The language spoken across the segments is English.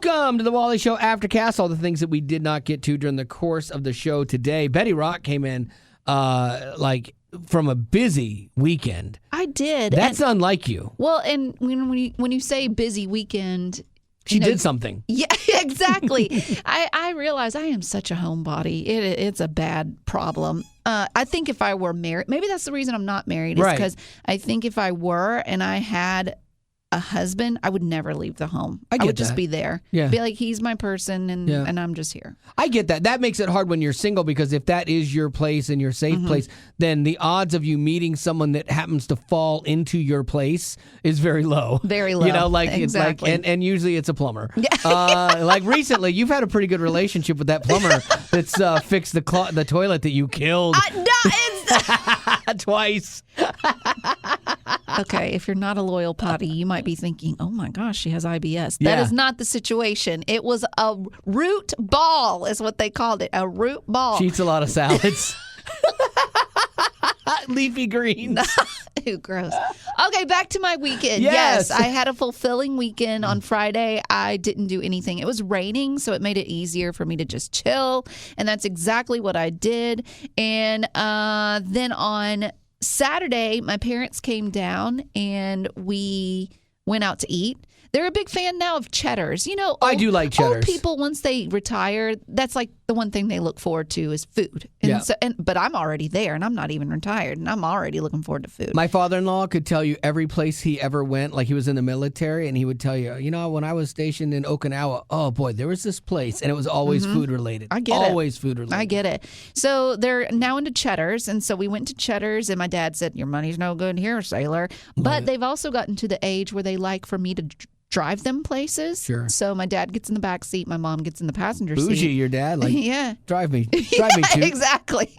Welcome to the Wally Show Aftercast. All the things that we did not get to during the course of the show today. Betty Rock came in from a busy weekend. I did. That's unlike you. Well, and when you say busy weekend, she did something. Yeah, exactly. I realize I am such a homebody. It's a bad problem. I think if I were married, maybe that's the reason I'm not married, is because I think if I were and I had a husband, I would never leave the home. I would just be there. Yeah. Be like, he's my person, and I'm just here. I get that. That makes it hard when you're single, because if that is your place and your safe place, then the odds of you meeting someone that happens to fall into your place is very low. Very low. You know, exactly. it's and usually it's a plumber. Yeah. Like recently, you've had a pretty good relationship with that plumber that's fixed the toilet that you killed. Twice. Okay, if you're not a loyal potty, you might be thinking, oh my gosh, she has IBS. That is not the situation. It was a root ball is what they called it, a root ball. She eats a lot of salads. Leafy greens. Ew, gross. Okay, back to my weekend. Yes, I had a fulfilling weekend on Friday. I didn't do anything. It was raining, so it made it easier for me to just chill, and that's exactly what I did. And then on Saturday, my parents came down and we went out to eat. They're a big fan now of Cheddar's. You know, I do like Cheddar's. Old people, once they retire, that's like the one thing they look forward to is food. And but I'm already there, and I'm not even retired, and I'm already looking forward to food. My father-in-law could tell you every place he ever went, like he was in the military, and he would tell you, you know, when I was stationed in Okinawa, oh boy, there was this place, and it was always food related. I get it. Always food related. I get it. So they're now into Cheddar's, and so we went to Cheddar's, and my dad said, your money's no good here, sailor. But they've also gotten to the age where they like for me to drive them places. Sure. So my dad gets in the back seat, my mom gets in the passenger seat. Bougie, your dad. Like, yeah. Drive me. Drive me, too. Exactly.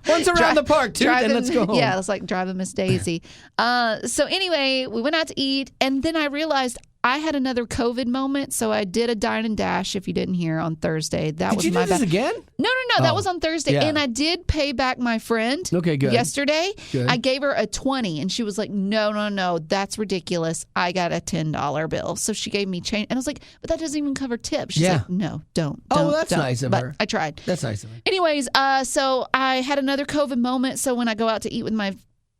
Once around the park, too, then let's go home. Yeah, it's like driving Miss Daisy. So anyway, we went out to eat, and then I realized I had another COVID moment, so I did a dine and dash, if you didn't hear, on Thursday. That was my bad. Did you do this again? No. That was on Thursday. Yeah. And I did pay back my friend yesterday. Good. I gave her a $20, and she was like, no, that's ridiculous. I got a $10 bill. So she gave me change. And I was like, but that doesn't even cover tips. She's like, no, don't. Oh, that's nice of her. But I tried. That's nice of her. Anyways, so I had another COVID moment. So when I go out to eat with my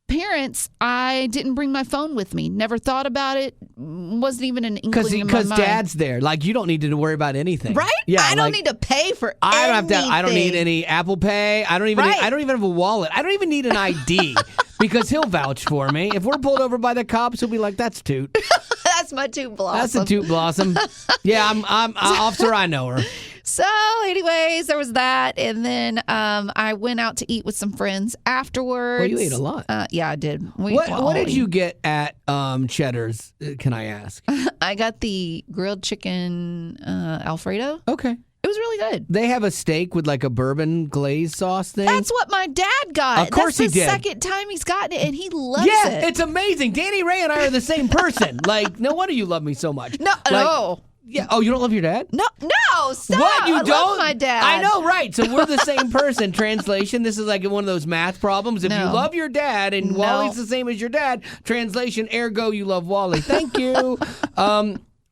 parents, I didn't bring my phone with me. Never thought about it. Wasn't even an inkling in my mind. Because Dad's there. Like, you don't need to worry about anything. Right? Yeah. I don't need to pay for anything. I don't need any Apple Pay. I don't even have a wallet. I don't even need an ID because he'll vouch for me. If we're pulled over by the cops, he'll be like, that's Toot. That's my Toot Blossom. That's a Toot Blossom. Yeah, I'm officer. I know her. So anyways, there was that. And then I went out to eat with some friends afterwards. Well, you ate a lot. Yeah, I did. What did you get at Cheddar's, can I ask? I got the grilled chicken Alfredo. Okay. It was really good. They have a steak with like a bourbon glaze sauce thing. That's what my dad got. Of course he did. That's the second time he's gotten it, and he loves it. Yeah, it's amazing. Danny Ray and I are the same person. Like, no wonder you love me so much. No. Yeah. Oh, you don't love your dad? No. Stop. What? You I don't? love my dad. I know, right? So we're the same person. Translation: this is like one of those math problems. If you love your dad and Wally's the same as your dad, translation: ergo, you love Wally. Thank you.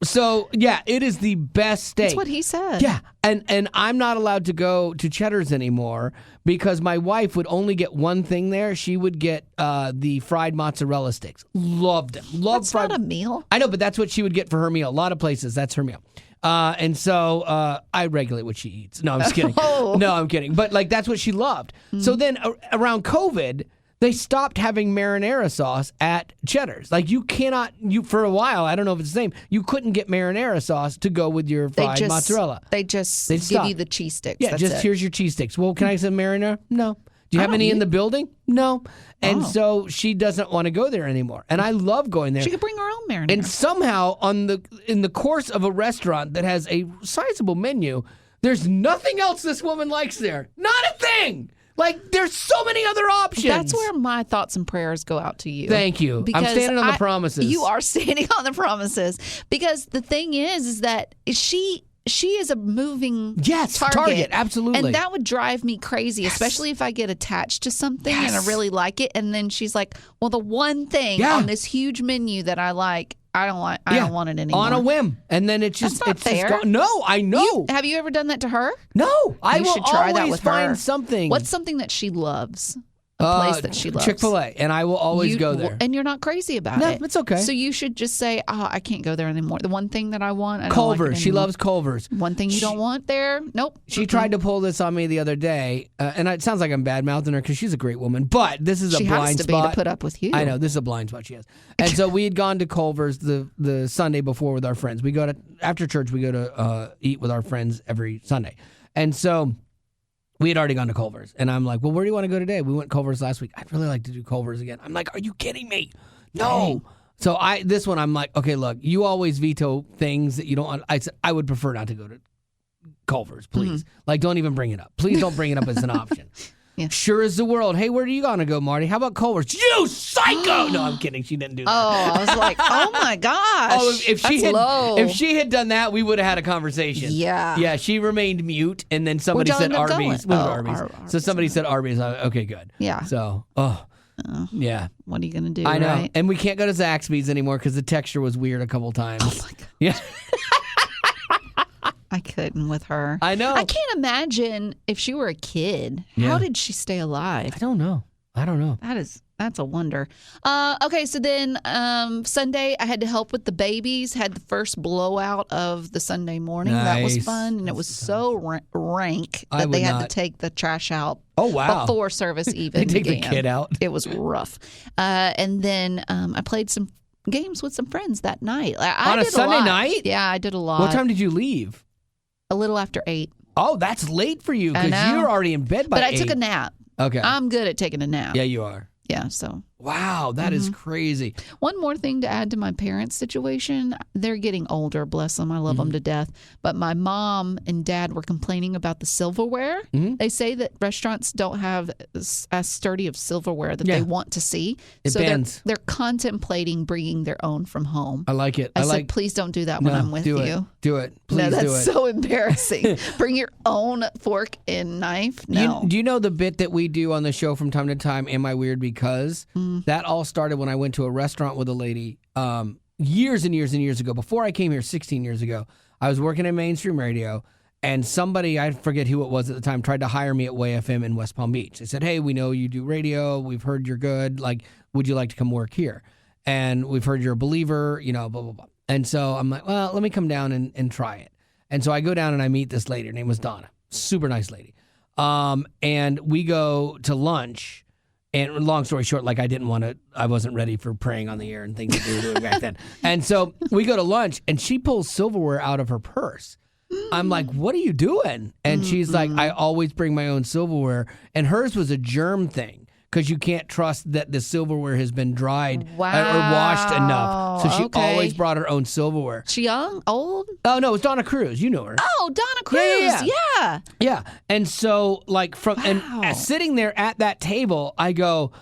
So yeah, it is the best steak. That's what he said. Yeah, and I'm not allowed to go to Cheddar's anymore because my wife would only get one thing there. She would get the fried mozzarella sticks. Loved them. That's not a meal. I know, but that's what she would get for her meal. A lot of places, that's her meal. And so I regulate what she eats. No, I'm just kidding. No, I'm kidding. But like that's what she loved. So then around COVID, they stopped having marinara sauce at Cheddar's. Like you cannot, for a while, I don't know if it's the same, you couldn't get marinara sauce to go with your fried mozzarella. They just give you the cheese sticks. Yeah, here's your cheese sticks. Well, can I have some marinara? No. Do you have any in the building? No. And so she doesn't want to go there anymore. And I love going there. She could bring her own marinara. And somehow in the course of a restaurant that has a sizable menu, there's nothing else this woman likes there. Not a thing. Like, there's so many other options. That's where my thoughts and prayers go out to you. Thank you. I'm standing on the promises. You are standing on the promises. Because the thing is that she she is a moving target, absolutely. And that would drive me crazy, especially if I get attached to something and I really like it. And then she's like, well, the one thing on this huge menu that I like, I don't want it anymore. On a whim. And then it's just, That's not fair. Just gone. No, I know. Have you ever done that to her? No, I will should try always that with find her. something. What's something that she loves? A place that she loves. Chick-fil-A, and I will always go there. And you're not crazy about it. No, it's okay. So you should just say, I can't go there anymore. The one thing that I want, I don't Culver's. like it She loves Culver's. One thing you don't want there? Nope. She tried to pull this on me the other day, and it sounds like I'm bad-mouthing her because she's a great woman, but this is a blind spot. She has to be to put up with you. I know. This is a blind spot she has. And so we had gone to Culver's the Sunday before with our friends. We go to, after church, we go to eat with our friends every Sunday. And so we had already gone to Culver's. And I'm like, well, where do you want to go today? We went Culver's last week. I'd really like to do Culver's again. I'm like, are you kidding me? No. Dang. So this one, I'm like, okay, look, you always veto things that you don't want. I said, I would prefer not to go to Culver's, please. Like, don't even bring it up. Please don't bring it up as an option. Yeah. Sure as the world. Hey, where are you going to go, Marty? How about Culver's? You psycho! No, I'm kidding. She didn't do that. Oh, I was like, oh my gosh. If she had done that, we would have had a conversation. Yeah. Yeah, she remained mute, and then somebody said Arby's. Arby's. So somebody said Arby's. Okay, good. Yeah. So, yeah. What are you going to do? I know. Right? And we can't go to Zaxby's anymore because the texture was weird a couple times. Oh my God. Yeah. I couldn't with her. I know. I can't imagine if she were a kid. Yeah. How did she stay alive? I don't know. That's a wonder. Okay, so then Sunday I had to help with the babies. Had the first blowout of the Sunday morning. Nice. That was fun, and it was so rank that they had to take the trash out. Oh wow! Before service even they take began. the kid out. It was rough. And then I played some games with some friends that night. On a Sunday night? Yeah, I did a lot. What time did you leave? A little after 8. Oh, that's late for you because you're already in bed by 8. But I took a nap. Okay. I'm good at taking a nap. Yeah, you are. Yeah, so. Wow, that is crazy. One more thing to add to my parents' situation. They're getting older, bless them. I love them to death. But my mom and dad were complaining about the silverware. They say that restaurants don't have as sturdy of silverware that they want to see. It bends. They're contemplating bringing their own from home. I like it. I said, please don't do that when I'm with you. Do it. Please do it. That's so embarrassing. Bring your own fork and knife? No. Do you know the bit that we do on the show from time to time, Am I Weird Because? That all started when I went to a restaurant with a lady years and years and years ago. Before I came here 16 years ago, I was working in mainstream radio, and somebody, I forget who it was at the time, tried to hire me at Way FM in West Palm Beach. They said, hey, we know you do radio. We've heard you're good. Like, would you like to come work here? And we've heard you're a believer, blah, blah, blah. And so I'm like, well, let me come down and try it. And so I go down and I meet this lady. Her name was Donna. Super nice lady. And we go to lunch. And long story short, like I wasn't ready for praying on the air and things that we were doing back then. And so we go to lunch and she pulls silverware out of her purse. I'm like, what are you doing? And she's like, I always bring my own silverware. And hers was a germ thing because you can't trust that the silverware has been dried or washed enough. So she always brought her own silverware. She young? Old? Oh, no, it's Donna Cruz. You know her. Oh, Donna Cruz. Yeah. And so like and sitting there at that table, I go,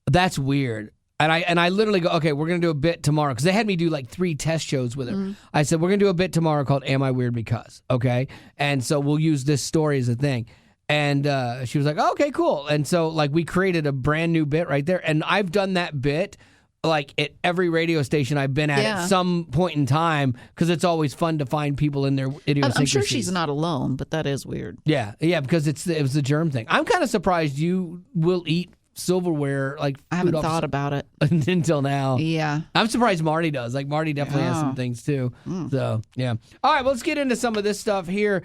that's weird. And I literally go, okay, we're going to do a bit tomorrow. Because they had me do like 3 test shows with her. I said, we're going to do a bit tomorrow called Am I Weird Because? Okay. And so we'll use this story as a thing. And she was like, oh, okay, cool. And so like we created a brand new bit right there. And I've done that bit like at every radio station I've been at some point in time because it's always fun to find people in their idiosyncrasies. I'm sure she's not alone, but that is weird. Yeah, because it was the germ thing. I'm kind of surprised you will eat silverware. Like I haven't thought about it until now. Yeah, I'm surprised Marty does. Like Marty definitely has some things too. So yeah. All right, well, let's get into some of this stuff here.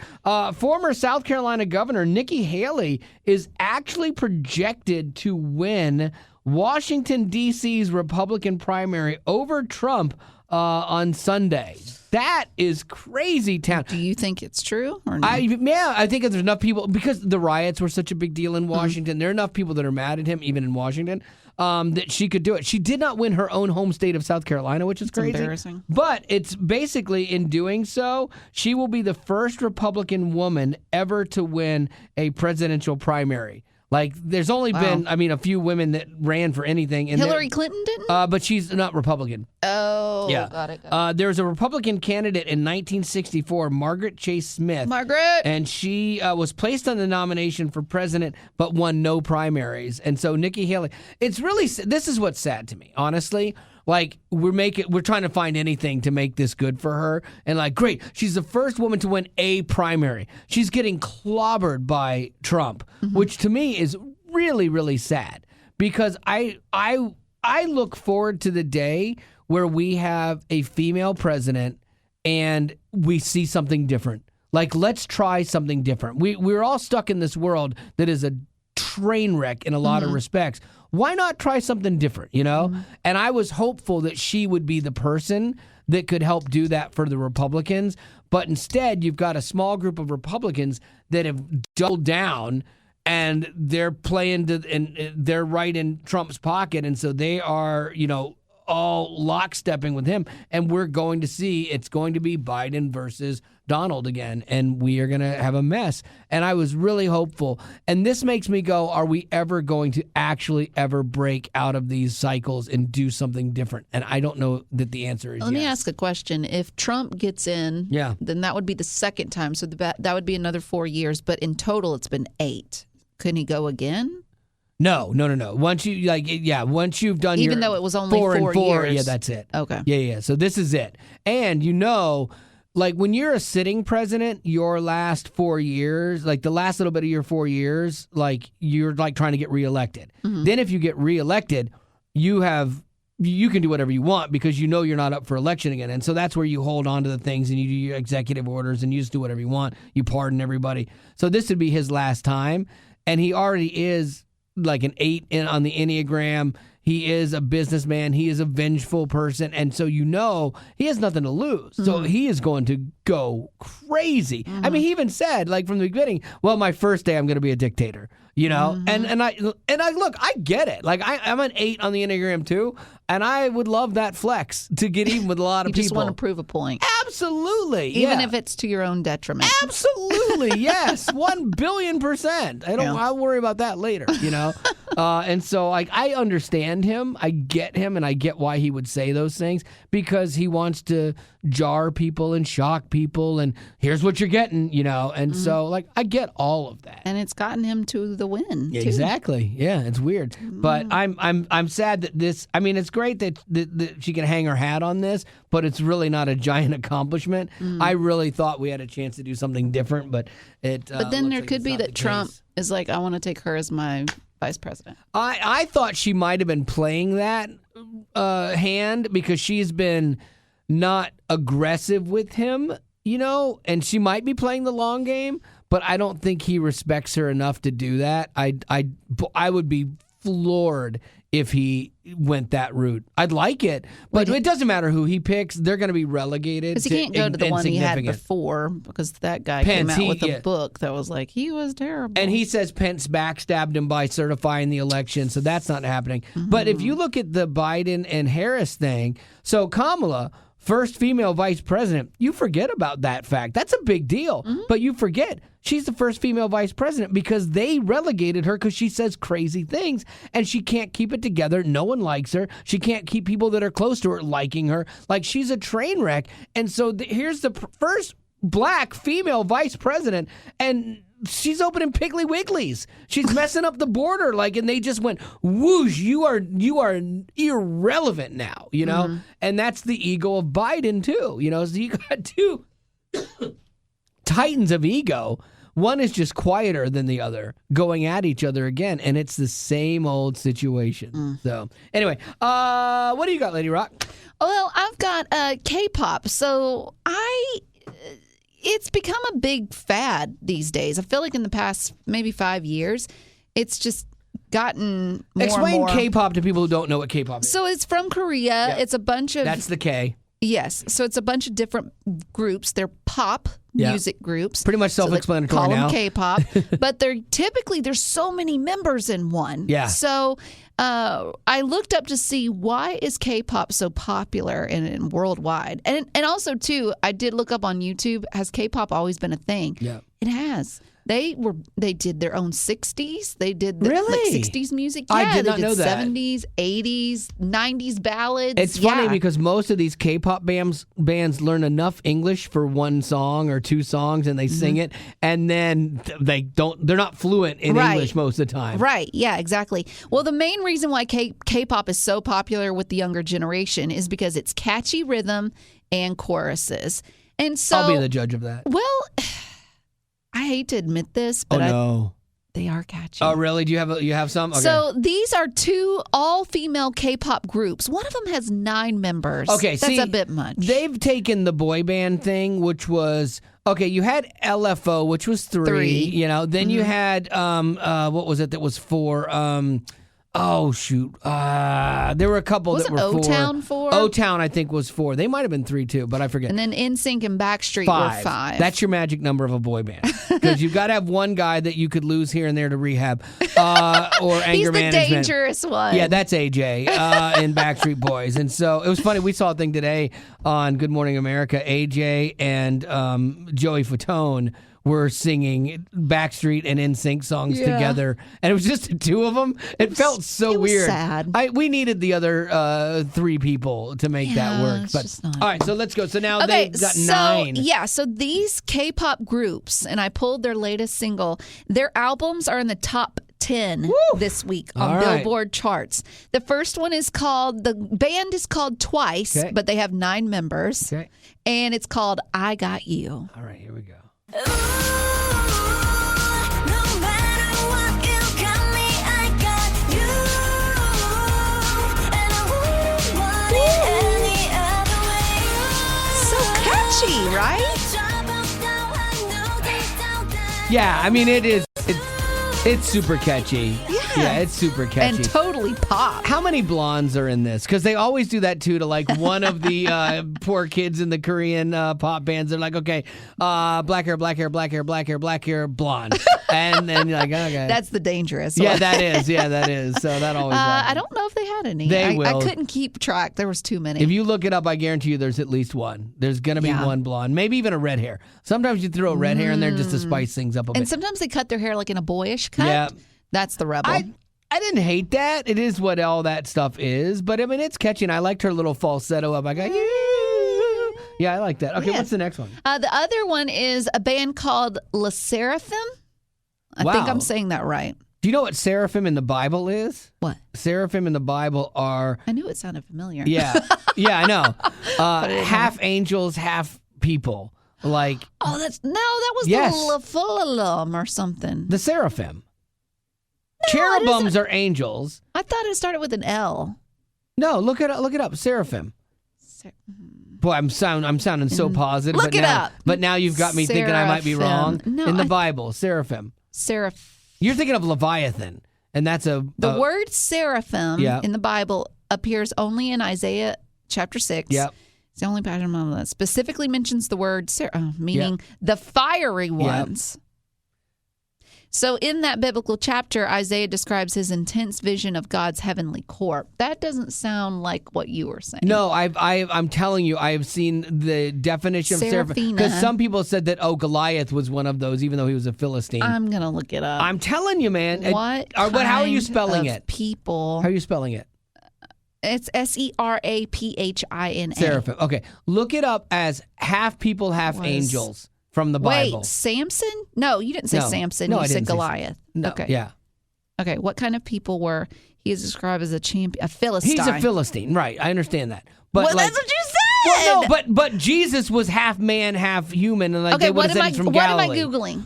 Former South Carolina Governor Nikki Haley is actually projected to win Washington, D.C.'s Republican primary over Trump on Sunday. That is crazy town. Do you think it's true or no? I think there's enough people, because the riots were such a big deal in Washington, there are enough people that are mad at him, even in Washington, that she could do it. She did not win her own home state of South Carolina, which is crazy. Embarrassing. But it's basically, in doing so, she will be the first Republican woman ever to win a presidential primary. Like, there's only been, a few women that ran for anything. And Hillary Clinton didn't? But she's not Republican. Oh, Yeah. got it. There was a Republican candidate in 1964, Margaret Chase Smith. Margaret! And she was placed on the nomination for president, but won no primaries. And so Nikki Haley, this is what's sad to me, honestly. Like, we're trying to find anything to make this good for her. And like, great, she's the first woman to win a primary. She's getting clobbered by Trump, which to me is really, really sad. Because I look forward to the day where we have a female president and we see something different. Like, let's try something different. We're all stuck in this world that is a train wreck in a lot of respects. Why not try something different, And I was hopeful that she would be the person that could help do that for the Republicans. But instead, you've got a small group of Republicans that have doubled down and they're and they're right in Trump's pocket. And so they are, all lockstepping with him. And we're going to see it's going to be Biden versus Donald again. And we are going to have a mess. And I was really hopeful. And this makes me go, are we ever going to actually ever break out of these cycles and do something different? And I don't know that the answer is Let me yes. ask a question. If Trump gets in, then that would be the second time. So that would be another 4 years. But in total, it's been 8. Couldn't he go again? No. Once once you've done even your though it was only 4 and 4 years. yeah, that's it. Okay. Yeah. So this is it. And like when you're a sitting president, your last 4 years, like the last little bit of your 4 years, like you're like trying to get reelected. Then if you get reelected, you can do whatever you want because you're not up for election again. And so that's where you hold on to the things and you do your executive orders and you just do whatever you want. You pardon everybody. So this would be his last time. And he already is like an 8 on the Enneagram. He is a businessman. He is a vengeful person. And so he has nothing to lose. So he is going to go crazy. I mean, he even said, like from the beginning, well, my first day I'm going to be a dictator. And I look, I get it. Like I'm an 8 on the Enneagram too, and I would love that flex to get even with a lot of You just people. want to prove a point. Absolutely. Even if it's to your own detriment. Absolutely, yes. 1,000,000,000%. I'll worry about that later, And so like I understand him, I get him, and I get why he would say those things because he wants to jar people and shock people and here's what you're getting, And so like I get all of that. And it's gotten him to the win. Too. Exactly. Yeah, it's weird. But I'm sad that this it's great that she can hang her hat on this, but it's really not a giant accomplishment. I really thought we had a chance to do something different, but it But then there like could it's be not that the Trump case. is like, I want to take her as my vice president. I thought she might have been playing that hand because she's been not aggressive with him, and she might be playing the long game, but I don't think he respects her enough to do that. I would be floored if he went that route. I'd like it, but it doesn't matter who he picks. They're going to be relegated. Because he can't go to the one he had before because that guy came out with a book that was like, he was terrible. And he says Pence backstabbed him by certifying the election, so that's not happening. But if you look at the Biden and Harris thing, so Kamala, first female vice president, you forget about that fact. That's a big deal. But you forget she's the first female vice president because they relegated her because she says crazy things and she can't keep it together. No one likes her. She can't keep people that are close to her liking her. Like she's a train wreck. And so here's the first black female vice president, and she's opening Piggly Wigglies. She's messing up the border, and they just went whoosh. You are irrelevant now, and that's the ego of Biden too, So you got two titans of ego. One is just quieter than the other, going at each other again, and it's the same old situation. So anyway, what do you got, Lady Rock? Well, I've got K-pop. So it's become a big fad these days. I feel like in the past maybe 5 years, it's just gotten more Explain and more. K-pop to people who don't know what K-pop is. So it's from Korea. Yep. It's a bunch of... That's the K. Yes. So it's a bunch of different groups. They're pop music groups. Pretty much self-explanatory call now. them K-pop. But there's so many members in one. Yeah. So I looked up to see why is K-pop so popular and worldwide. And also, too, I did look up on YouTube, has K-pop always been a thing? Yeah. It has. They did their own 60s. They did Really? like 60s music. Yeah, I did not they did know that. 70s, 80s, 90s ballads. It's funny because most of these K-pop bands learn enough English for one song or two songs and they sing it, and then they're not fluent in English most of the time. Right. Yeah, exactly. Well, the main reason why K-pop is so popular with the younger generation is because it's catchy rhythm and choruses. And so I'll be the judge of that. Well, I hate to admit this, but they are catchy. Oh, really? Do you have some? Okay. So these are two all-female K-pop groups. One of them has 9 members. Okay, that's a bit much. They've taken the boy band thing, which was you had LFO, which was 3. You know, then you had what was it that was 4? Oh shoot! There were a couple that were 4. O-Town 4? O-Town, I think, was 4. They might have been 3 too, but I forget. And then NSYNC and Backstreet were 5. That's your magic number of a boy band, because you've got to have one guy that you could lose here and there to rehab or anger management. He's the dangerous one. Yeah, that's AJ in Backstreet Boys. And so it was funny. We saw a thing today on Good Morning America. AJ and Joey Fatone were singing Backstreet and NSYNC songs together, and it was just the 2 of them. It felt so weird. Sad. We needed the other 3 people to make that work. But all right, so let's go. So now they've got 9. Yeah, so these K-pop groups, and I pulled their latest single. Their albums are in the top 10 this week on Billboard charts. The first one is the band is called Twice, but they have 9 members, and it's called I Got You. All right, here we go. Catchy, right? Yeah, I mean it's super catchy. Yeah, it's super catchy. And totally pop. How many blondes are in this? Because they always do that too to like one of the poor kids in the Korean pop bands. They're like, okay, black hair, black hair, black hair, black hair, black hair, blonde. And then you're like, okay. That's the dangerous one. Yeah, that is. Yeah, that is. So that always happens. I don't know if they had any. They will. I couldn't keep track. There was too many. If you look it up, I guarantee you there's at least one. There's going to be one blonde, maybe even a red hair. Sometimes you throw a red hair in there just to spice things up a bit. And sometimes they cut their hair like in a boyish cut. Yeah. That's the rebel. I didn't hate that. It is what all that stuff is. But, I mean, it's catchy. And I liked her little falsetto up. I got, yeah, I like that. Okay, what's the next one? The other one is a band called La Seraphim. I think I'm saying that right. Do you know what seraphim in the Bible is? What? Seraphim in the Bible are... I knew it sounded familiar. Yeah. Yeah, I know. Half angels, half people. Like... Oh, that was the Nephilim or something. The seraphim. Cherubims are angels. I thought it started with an L. No, look it up. Seraphim. Boy, I'm sounding so positive. Look it up. But now you've got me thinking I might be wrong. No, in the Bible, seraphim. You're thinking of Leviathan, and that's the word seraphim in the Bible appears only in Isaiah chapter 6. Yep. It's the only passage that specifically mentions the word meaning the fiery ones. Yep. So in that biblical chapter, Isaiah describes his intense vision of God's heavenly court. That doesn't sound like what you were saying. No, I'm telling you, I have seen the definition of seraphim. Because some people said that, Goliath was one of those, even though he was a Philistine. I'm going to look it up. I'm telling you, man. But how are you spelling it? People. How are you spelling it? It's Seraphin. Seraphim. Okay. Look it up as half people, half angels. From the Bible. Wait, Samson? No, you didn't say Samson. You said Goliath. No. Okay. Yeah. Okay. What kind of people were? He is described as a champion, a Philistine. He's a Philistine, right? I understand that. But that's what you said. Well, no, but Jesus was half man, half human, and they would have said he's from Galilee. What am I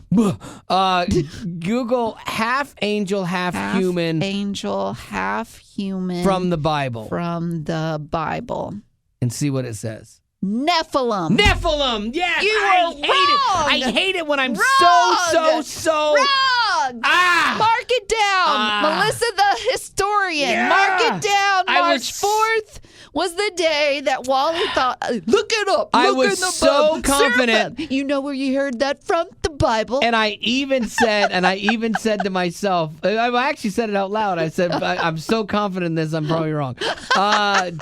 googling? Google half angel, half human. Angel, half human. From the Bible. And see what it says. Nephilim. Yes. You are wrong. I hate it when I'm so wrong. Mark it down. Melissa the historian. Yeah. Mark it down. March 4th was the day that Wally thought, look it up. I was so confident. You know where you heard that from? The Bible. And I even said to myself, I actually said it out loud. I said, I'm so confident in this, I'm probably wrong. Dang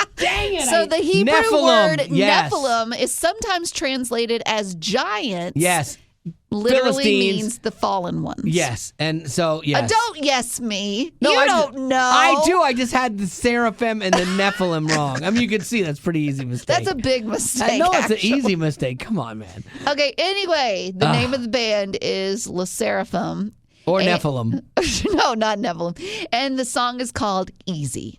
it. So the Hebrew word Nephilim is sometimes translated as giants. Yes. literally Philistines means the fallen ones. Yes, and so yes. Don't yes me. No, You don't know. I do. I just had the seraphim and the Nephilim wrong. I mean, you can see that's a pretty easy mistake. That's a big mistake. I know it's an actually. easy mistake. Come on, man. Okay, anyway, the name of the band is Le Seraphim. Or Nephilim. No, not Nephilim. And the song is called Easy.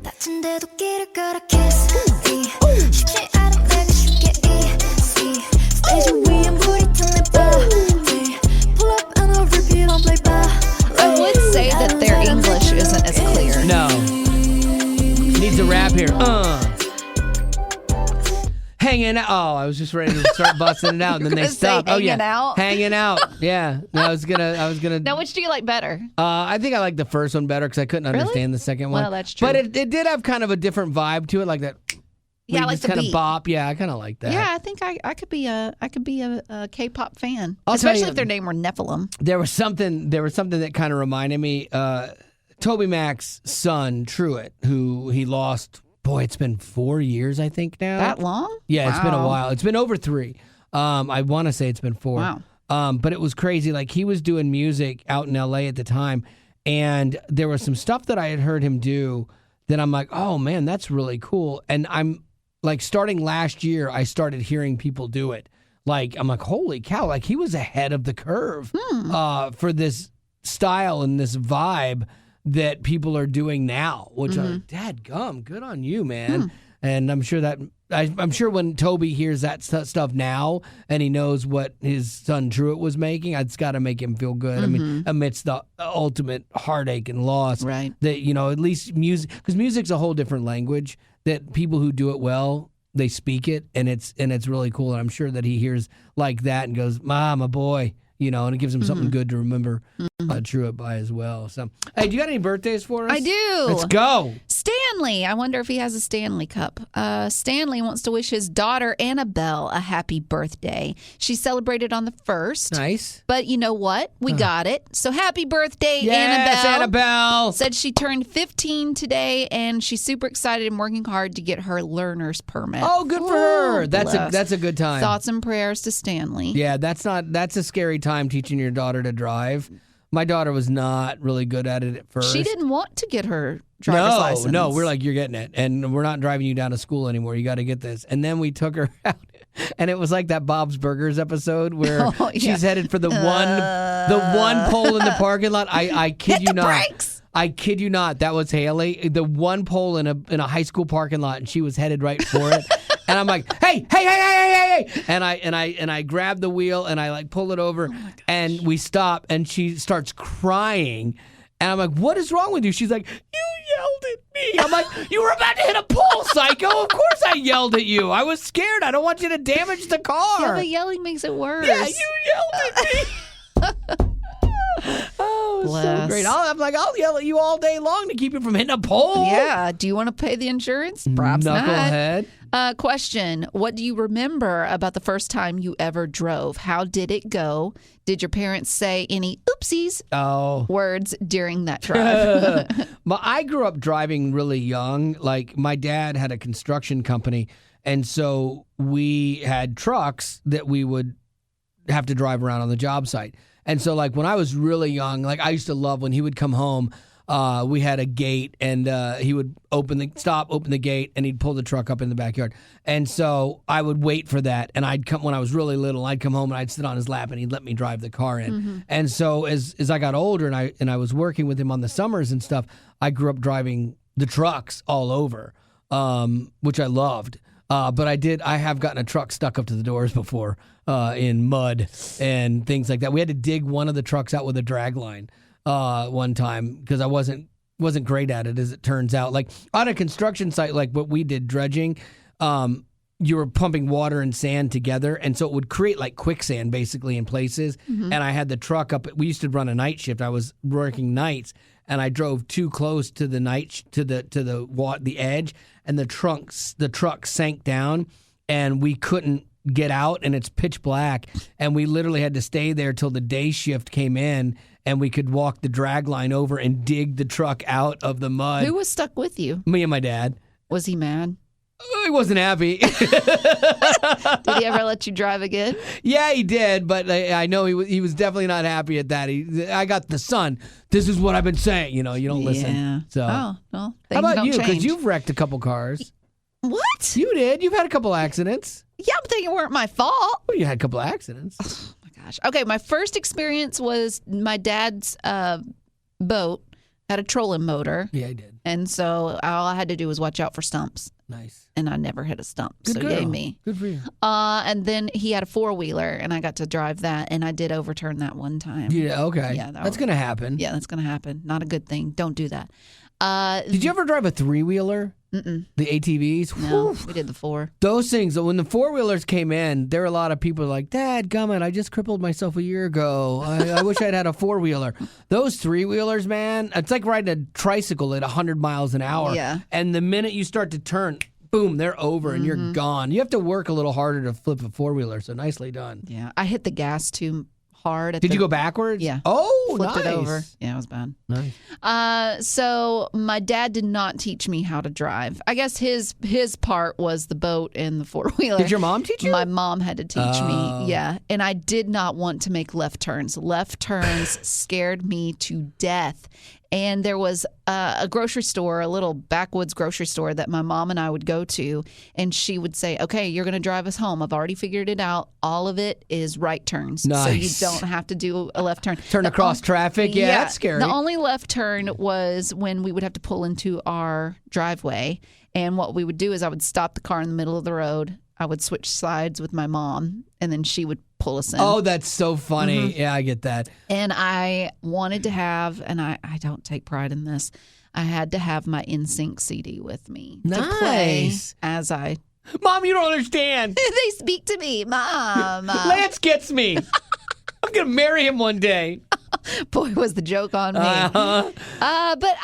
다친데도 길을 걸어 kiss me 쉽지 않은 내가 쉽게 easy 스테이지 위엔 불이 탔네 body pull up and I'll repeat on play by I would say that their English isn't as clear. No. Needs a rap here. Hanging out. Oh, I was just ready to start busting it out, and then they stopped. Oh yeah, out? hanging out. Yeah, no, I was gonna. Now, which do you like better? I think I like the first one better because I couldn't understand the second one. Well, that's true. But it did have kind of a different vibe to it, like that. Yeah, we like just the kind of beat. bop. Yeah, I kind of like that. Yeah, I think I could be a K-pop fan, I'll tell especially you- if their name were Nephilim. There was something that kind of reminded me. Toby Mac's son, Truett, who he lost. Boy, it's been 4 years, I think now. That long? Yeah, it's been a Wow. while. It's been over 3. I want to say it's been 4. Wow. But it was crazy. Like, he was doing music out in L.A. at the time, and there was some stuff that I had heard him do that I'm like, oh, man, that's really cool. And I'm, like, starting last year, I started hearing people do it. Like, I'm like, holy cow. Like, he was ahead of the curve for this style and this vibe that people are doing now, which I'm like, dadgum, good on you, man. And I'm sure that I'm sure when Toby hears that stuff now and he knows what his son Truett was making, it's got to make him feel good. I mean, amidst the ultimate heartache and loss, Right. that, you know, at least music, because music's a whole different language that people who do it well, they speak it, and it's really cool. And I'm sure that he hears like that and goes, "Mom, a boy." You know, and it gives him something good to remember Truett by as well. So, hey, do you got any birthdays for us? I do. Let's go. Stanley. I wonder if he has a Stanley Cup. Stanley wants to wish his daughter, Annabelle, a happy birthday. She celebrated on the 1st. Nice. But you know what? We got it. So happy birthday, Yes, Annabelle. Said she turned 15 today, and she's super excited and working hard to get her learner's permit. Oh, good for her. Ooh, That's bless. a good time. Thoughts and prayers to Stanley. Yeah, that's a scary time teaching your daughter to drive. My daughter was not really good at it at first. She didn't want to get her driver's license. No, we're like, you're getting it, and we're not driving you down to school anymore. You got to get this. And then we took her out, and it was like that Bob's Burgers episode where she's headed for the one pole in the parking lot. I kid you not. Brakes. I kid you not. That was Haley, the one pole in a high school parking lot, and she was headed right for it. And I'm like, hey! And I grab the wheel and I like pull it over, and we stop, and she starts crying. And I'm like, what is wrong with you? She's like, you yelled at me. I'm like, you were about to hit a pole, psycho. Of course I yelled at you. I was scared. I don't want you to damage the car. Yeah, but yelling makes it worse. Yeah, you yelled at me. Oh, so Bless. great. I'll yell at you all day long to keep you from hitting a pole. Yeah. Do you want to pay the insurance? Perhaps not. Knucklehead. Question. What do you remember about the first time you ever drove? How did it go? Did your parents say any oopsies Oh. words during that drive? I grew up driving really young. Like, my dad had a construction company, and so we had trucks that we would have to drive around on the job site. And so, like, when I was really young, like, I used to love when he would come home. We had a gate, and he would open the gate, and he'd pull the truck up in the backyard. And so I would wait for that, and I'd come when I was really little. I'd come home and I'd sit on his lap, and he'd let me drive the car in. And so as I got older, and I was working with him on the summers and stuff, I grew up driving the trucks all over, which I loved. But I have gotten a truck stuck up to the doors before in mud and things like that. We had to dig one of the trucks out with a drag line one time because I wasn't great at it, as it turns out. Like, on a construction site, like what we did, dredging, you were pumping water and sand together, and so it would create like quicksand basically in places. And I had the truck up. We used to run a night shift. I was working nights, and I drove too close to the the edge, and the truck sank down, and we couldn't get out, and it's pitch black, and we literally had to stay there till the day shift came in, and we could walk the drag line over and dig the truck out of the mud. Who was stuck with you? Me and my dad. Was he mad? He wasn't happy. Did he ever let you drive again? Yeah, he did, but I know he was definitely not happy at that. I got the son. This is what I've been saying. You don't listen. Yeah. So, Oh, well, how about things you? don't Because change. you've wrecked a couple cars. What? You did. You've had a couple accidents. Yeah, but they weren't my fault. Well, you had a couple accidents. Oh my gosh. Okay, my first experience was my dad's boat had a trolling motor. Yeah, I did. And so all I had to do was watch out for stumps. Nice. And I never hit a stump. Good so girl. yay me. Good for you. And then he had a 4-wheeler, and I got to drive that, and I did overturn that one time. Yeah, okay. Yeah, that's going to happen. Yeah, that's going to happen. Not a good thing. Don't do that. Did you ever drive a 3-wheeler? Mm-mm. The ATVs? No, Whew. we did the 4. Those things, when the 4-wheelers came in, there were a lot of people like, Dad, gummit, I just crippled myself a year ago. I wish I'd had a 4-wheeler. Those 3-wheelers, man, it's like riding a tricycle at 100 miles an hour. Yeah. And the minute you start to turn, boom, they're over and you're gone. You have to work a little harder to flip a 4-wheeler, so nicely done. Yeah, I hit the gas too hard. Did you go backwards? Yeah. Oh, Flipped nice. it over. Yeah, it was bad. Nice. So my dad did not teach me how to drive. I guess his part was the boat and the 4-wheeler. Did your mom teach you? My mom had to teach Oh. me. Yeah, and I did not want to make left turns. Left turns scared me to death. And there was a grocery store, a little backwoods grocery store that my mom and I would go to. And she would say, okay, you're going to drive us home. I've already figured it out. All of it is right turns. Nice. So you don't have to do a left turn. Turn across traffic? Yeah, that's scary. The only left turn was when we would have to pull into our driveway. And what we would do is I would stop the car in the middle of the road. I would switch sides with my mom, and then she would pull us in. Oh, that's so funny. Yeah, I get that. And I wanted to have, and I don't take pride in this, I had to have my NSYNC CD with me to play Nice. as I. Mom, you don't understand. They speak to me, Mom. Lance gets me. I'm going to marry him one day. Boy, was the joke on me. But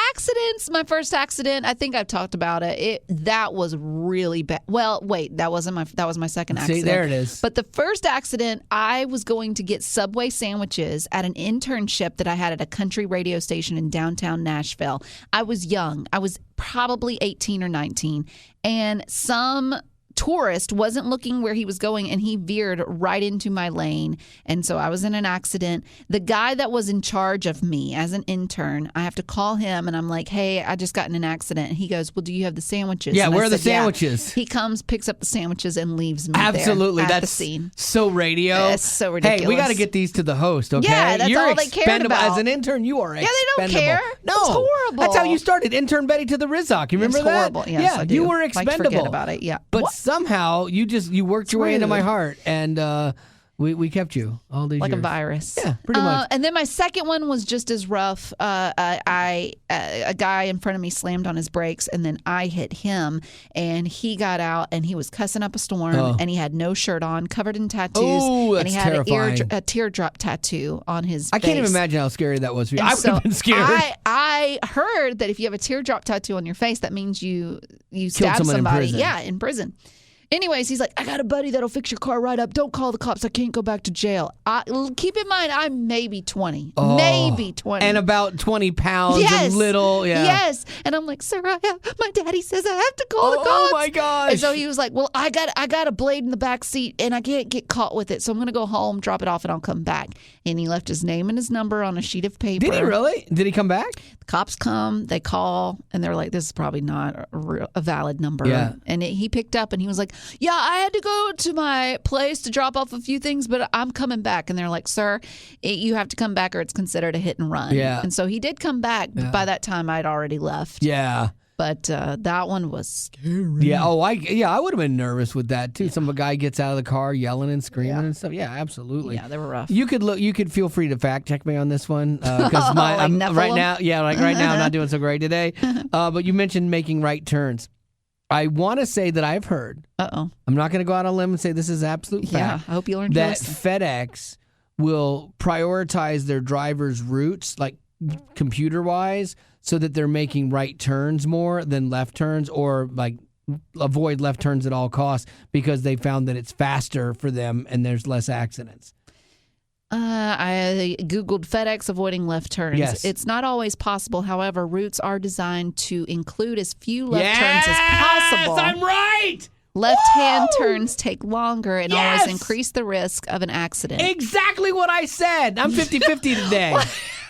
accidents. My first accident. I think I've talked about it. That was really bad. Well, wait, that was my second accident. See, there it is. But the first accident, I was going to get Subway sandwiches at an internship that I had at a country radio station in downtown Nashville. I was young. I was probably 18 or 19, and some tourist wasn't looking where he was going, and he veered right into my lane, and so I was in an accident. The guy that was in charge of me as an intern, I have to call him, and I'm like, hey, I just got in an accident. And he goes, well, do you have the sandwiches? Yeah, and where I are the said, yeah. sandwiches? He comes, picks up the sandwiches, and leaves me Absolutely. there at That's the scene. so radio. It's so ridiculous. Hey, we got to get these to the host, okay? Yeah, that's You're all they cared expendable. about. As an intern, you are Yeah, they don't expendable. care. No. It's horrible. That's how you started. Intern Betty to the Rizzock. You remember It's that? horrible. Yes, yeah, I do. you were Like, expendable. forget about it. Yeah. But What? somehow you worked your way into rude. my heart, and we kept you all these like years. a virus. Yeah, pretty much. And then my second one was just as rough. A guy in front of me slammed on his brakes, and then I hit him, and he got out, and he was cussing up a storm, Oh. and he had no shirt on, covered in tattoos, Oh, and he that's had terrifying. a teardrop tattoo on his I can't even face. imagine how scary that was for you. And I would have been scared. I heard that if you have a teardrop tattoo on your face, that means you stabbed someone in somebody. prison. Yeah, in prison. Anyways, he's like, I got a buddy that'll fix your car right up. Don't call the cops. I can't go back to jail. Keep in mind, I'm maybe 20. Oh. Maybe 20. And about 20 pounds Yes. and little. Yeah. Yes. And I'm like, sir, my daddy says I have to call the cops. Oh, my gosh. And so he was like, well, I got a blade in the back seat, and I can't get caught with it. So I'm going to go home, drop it off, and I'll come back. And he left his name and his number on a sheet of paper. Did he really? Did he come back? The cops come, they call, and they're like, this is probably not a valid number. Yeah. And he picked up, and he was like, yeah, I had to go to my place to drop off a few things, but I'm coming back. And they're like, sir, you have to come back or it's considered a hit and run. Yeah. And so he did come back, but by that time I'd already left. Yeah. But that one was scary. Yeah. Oh, I would have been nervous with that too. Some guy gets out of the car yelling and screaming and stuff. Yeah, absolutely. Yeah, they were rough. You could feel free to fact check me on this one because Like I'm Nephilim? right now. Yeah, like right now I'm not doing so great today. But you mentioned making right turns. I want to say that I've heard. Uh-oh. I'm not going to go out on a limb and say this is absolute Yeah, fact. I hope you learned to that listen. FedEx will prioritize their drivers' routes, like computer-wise, so that they're making right turns more than left turns, or like avoid left turns at all costs because they found that it's faster for them and there's less accidents. I Googled FedEx avoiding left turns. Yes. It's not always possible. However, routes are designed to include as few left turns as possible. I'm right. Left-hand turns take longer and Yes! always increase the risk of an accident. Exactly what I said. I'm 50-50 today.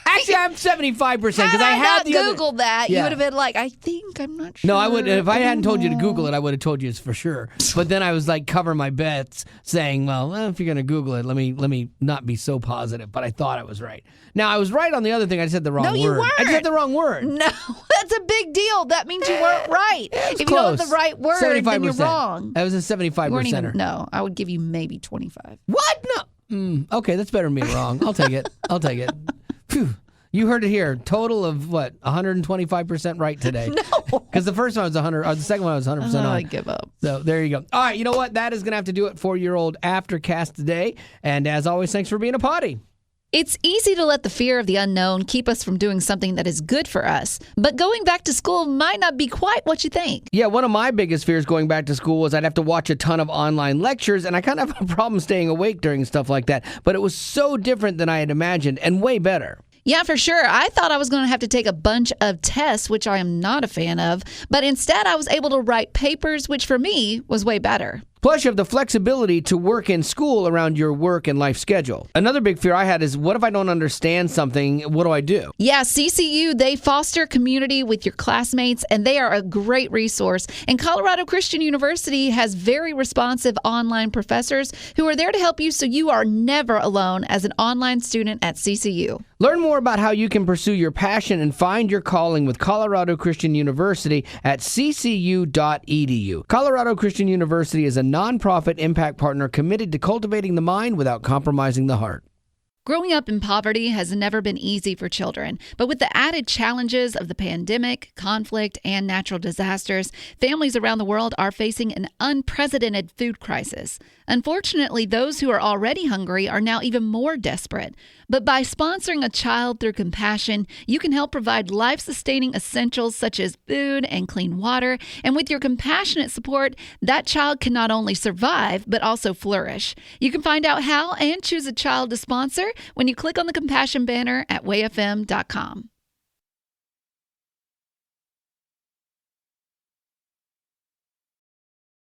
Actually, I'm 75% because Had I I had not the Googled other... that, you Yeah. would have been like, I think, I'm not sure. No, I would. If I hadn't told you to Google it, I would have told you it's for sure. But then I was like, cover my bets, saying, well, if you're gonna Google it, let me not be so positive. But I thought I was right. Now I was right on the other thing. I just said the wrong word. No, you weren't. I just said the wrong word. No, that's a big deal. That means you weren't right. If you Close. don't have the right word, then you're wrong. That was a 75%er. No, I would give you maybe 25. What? No. Okay, that's better than being wrong. I'll take it. I'll take it. Phew. You heard it here. Total of what? 125% right today. No. Because the first one was 100, or the second one was 100% on. I give up. So there you go. All right, you know what? That is going to have to do it for your old Aftercast today. And as always, thanks for being a potty. It's easy to let the fear of the unknown keep us from doing something that is good for us. But going back to school might not be quite what you think. Yeah, one of my biggest fears going back to school was I'd have to watch a ton of online lectures, and I kind of have a problem staying awake during stuff like that. But it was so different than I had imagined, and way better. Yeah, for sure. I thought I was going to have to take a bunch of tests, which I am not a fan of. But instead, I was able to write papers, which for me was way better. Plus, you have the flexibility to work in school around your work and life schedule. Another big fear I had is, what if I don't understand something? What do I do? Yeah, CCU, they foster community with your classmates, and they are a great resource. And Colorado Christian University has very responsive online professors who are there to help you so you are never alone as an online student at CCU. Learn more about how you can pursue your passion and find your calling with Colorado Christian University at ccu.edu. Colorado Christian University is a nonprofit impact partner committed to cultivating the mind without compromising the heart. Growing up in poverty has never been easy for children, but with the added challenges of the pandemic, conflict, and natural disasters, families around the world are facing an unprecedented food crisis. Unfortunately, those who are already hungry are now even more desperate. But by sponsoring a child through compassion, you can help provide life-sustaining essentials such as food and clean water. And with your compassionate support, that child can not only survive, but also flourish. You can find out how and choose a child to sponsor when you click on the compassion banner at wayfm.com.